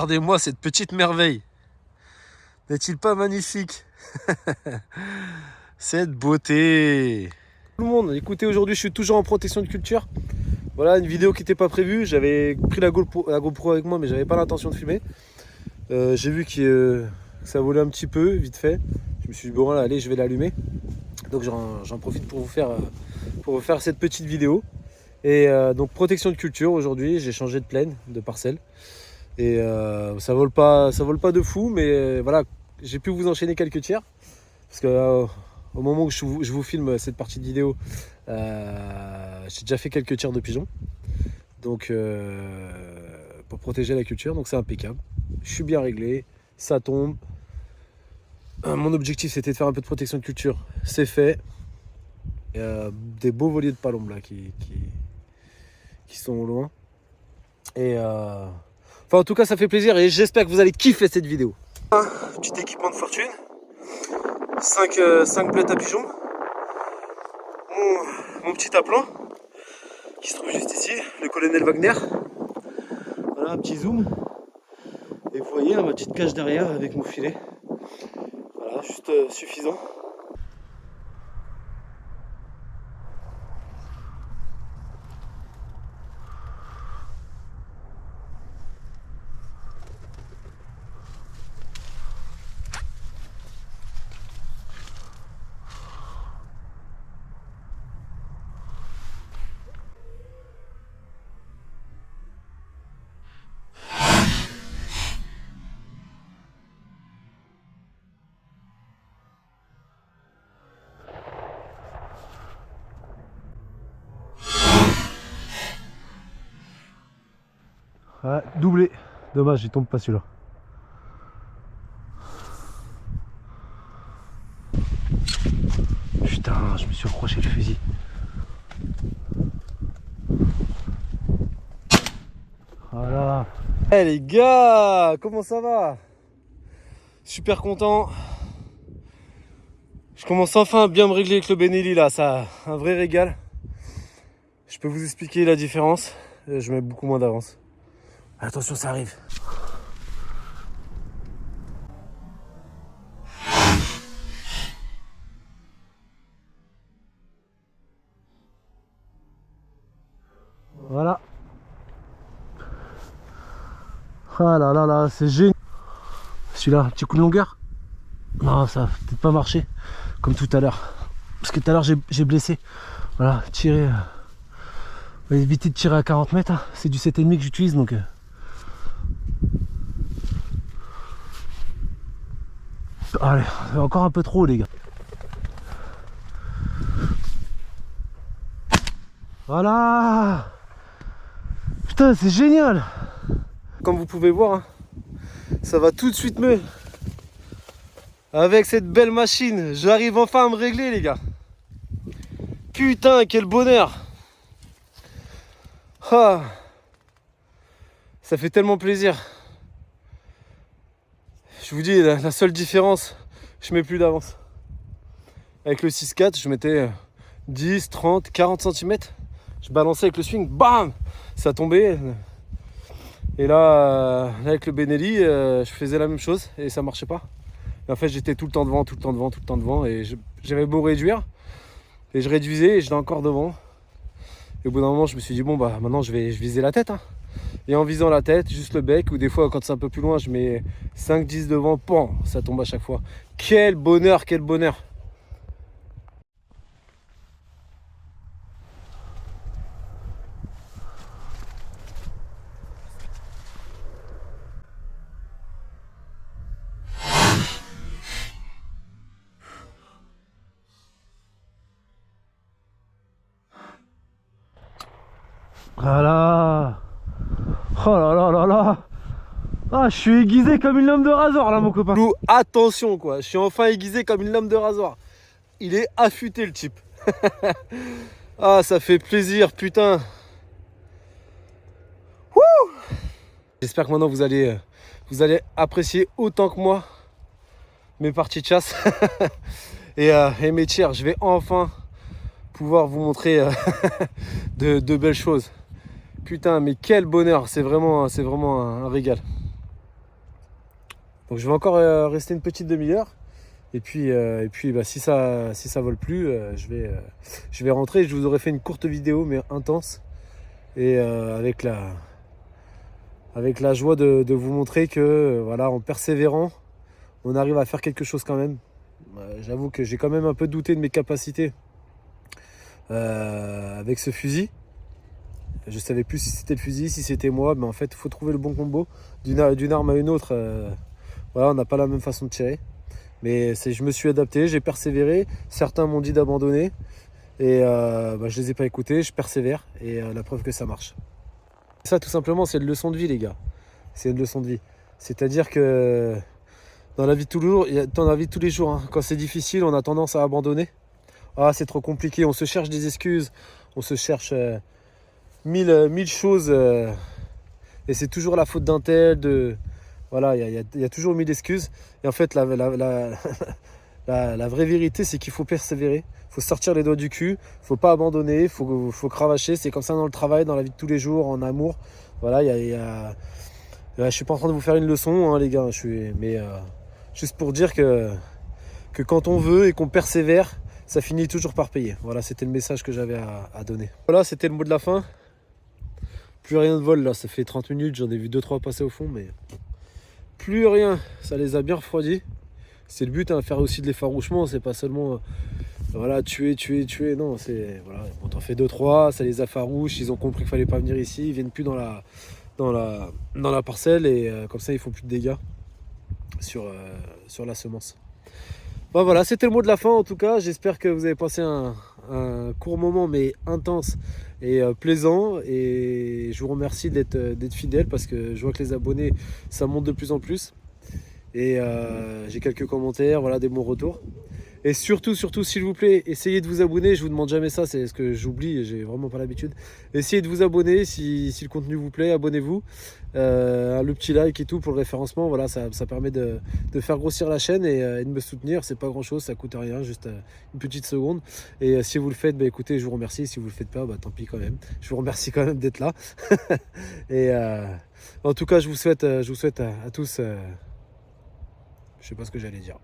Regardez-moi cette petite merveille. N'est-il pas magnifique? Cette beauté. Tout le monde, écoutez, aujourd'hui je suis toujours en protection de culture. Voilà une vidéo qui n'était pas prévue. J'avais pris la GoPro avec moi, mais j'avais pas l'intention de filmer. J'ai vu que ça volait un petit peu, vite fait. Je me suis dit bon là, allez, je vais l'allumer. Donc j'en profite pour vous faire cette petite vidéo. Et donc protection de culture aujourd'hui, j'ai changé de plaine, de parcelle. Et ça vole pas de fou, mais voilà, j'ai pu vous enchaîner quelques tirs. Parce que au moment où je vous filme cette partie de vidéo, j'ai déjà fait quelques tirs de pigeons. Donc pour protéger la culture, donc c'est impeccable. Je suis bien réglé, ça tombe. Mon objectif c'était de faire un peu de protection de culture, c'est fait. Des beaux voliers de palombes là qui sont au loin. Et enfin en tout cas ça fait plaisir et j'espère que vous allez kiffer cette vidéo. Petit équipement de fortune. 5 plaies à pigeons. Mon petit appelant qui se trouve juste ici, le colonel Wagner. Voilà un petit zoom. Et vous voyez ma petite cage derrière avec mon filet. Voilà, juste suffisant. Ouais, doublé. Dommage, il tombe pas celui-là. Putain, je me suis accroché le fusil. Voilà. Eh les gars, comment ça va? Super content. Je commence enfin à bien me régler avec le Benelli là, ça un vrai régal. Je peux vous expliquer la différence. Je mets beaucoup moins d'avance. Attention, ça arrive. Voilà. Ah là là là, c'est génial. Celui-là, un petit coup de longueur. Non, ça va peut-être pas marcher comme tout à l'heure. Parce que tout à l'heure j'ai blessé. Voilà, tirer. On va éviter de tirer à 40 mètres. Hein. C'est du 7,5 que j'utilise donc. Allez, encore un peu trop les gars. Voilà. Putain, c'est génial. Comme vous pouvez voir, hein, ça va tout de suite mieux. Avec cette belle machine, j'arrive enfin à me régler les gars. Putain, quel bonheur. Ah, ça fait tellement plaisir. Je vous dis, la seule différence, je mets plus d'avance. Avec le 6-4, je mettais 10, 30, 40 cm. Je balançais avec le swing, bam, ça tombait. Et là, avec le Benelli, je faisais la même chose et ça marchait pas. Et en fait, j'étais tout le temps devant, tout le temps devant, tout le temps devant. Et j'avais beau réduire, et je réduisais et j'étais encore devant. Et au bout d'un moment, je me suis dit, bon, bah maintenant, je visais la tête. Hein. Et en visant la tête, juste le bec, ou des fois, quand c'est un peu plus loin, je mets 5-10 devant, pan, ça tombe à chaque fois. Quel bonheur, quel bonheur. Voilà. Oh là là là là. Ah, je suis aiguisé comme une lame de rasoir là mon copain. Attention quoi, je suis enfin aiguisé comme une lame de rasoir. Il est affûté le type. Ah, ça fait plaisir, putain. J'espère que maintenant vous allez apprécier autant que moi mes parties de chasse et mes tirs. Je vais enfin pouvoir vous montrer de belles choses. Putain, mais quel bonheur, c'est vraiment un régal. Donc je vais encore rester une petite demi-heure. Et puis bah, si ça vole plus, je vais rentrer. Je vous aurais fait une courte vidéo mais intense. Et avec la joie de vous montrer que voilà, en persévérant, on arrive à faire quelque chose quand même. J'avoue que j'ai quand même un peu douté de mes capacités avec ce fusil. Je savais plus si c'était le fusil, si c'était moi, mais en fait il faut trouver le bon combo d'une arme à une autre. Voilà, on n'a pas la même façon de tirer. Mais je me suis adapté, j'ai persévéré. Certains m'ont dit d'abandonner et bah, je les ai pas écoutés, je persévère et la preuve que ça marche. Ça tout simplement c'est une leçon de vie les gars. C'est une leçon de vie. C'est-à-dire que dans la vie de tous les jours, dans la vie de tous les jours, hein, quand c'est difficile, on a tendance à abandonner. Ah, c'est trop compliqué, on se cherche des excuses, on se cherche mille choses et c'est toujours la faute d'un tel, voilà, il y a toujours mille excuses. Et en fait, la vraie vérité, c'est qu'il faut persévérer, il faut sortir les doigts du cul, il ne faut pas abandonner, il faut cravacher. C'est comme ça dans le travail, dans la vie de tous les jours, en amour. Voilà, je ne suis pas en train de vous faire une leçon, hein, les gars, mais juste pour dire que quand on veut et qu'on persévère, ça finit toujours par payer. Voilà, c'était le message que j'avais à donner. Voilà, c'était le mot de la fin. Plus rien de vol là, ça fait 30 minutes, j'en ai vu 2-3 passer au fond, mais plus rien, ça les a bien refroidis. C'est le but, hein, faire aussi de l'effarouchement, c'est pas seulement voilà, tuer, non, c'est voilà, on en fait 2-3, ça les affarouche, ils ont compris qu'il fallait pas venir ici, ils viennent plus dans la parcelle et comme ça ils font plus de dégâts sur la semence. Bon, voilà, c'était le mot de la fin en tout cas. J'espère que vous avez passé un court moment mais intense et plaisant. Et je vous remercie d'être fidèle parce que je vois que les abonnés, ça monte de plus en plus. Et j'ai quelques commentaires, voilà, des bons retours. Et surtout, s'il vous plaît, essayez de vous abonner. Je vous demande jamais ça, c'est ce que j'oublie, j'ai vraiment pas l'habitude. Essayez de vous abonner si le contenu vous plaît, abonnez-vous. Le petit like et tout pour le référencement, voilà, ça permet de faire grossir la chaîne et de me soutenir. C'est pas grand chose, ça coûte rien, juste une petite seconde. Et si vous le faites, bah, écoutez, je vous remercie. Si vous le faites pas, bah, tant pis quand même. Je vous remercie quand même d'être là. Et en tout cas, je vous souhaite à tous. Je sais pas ce que j'allais dire.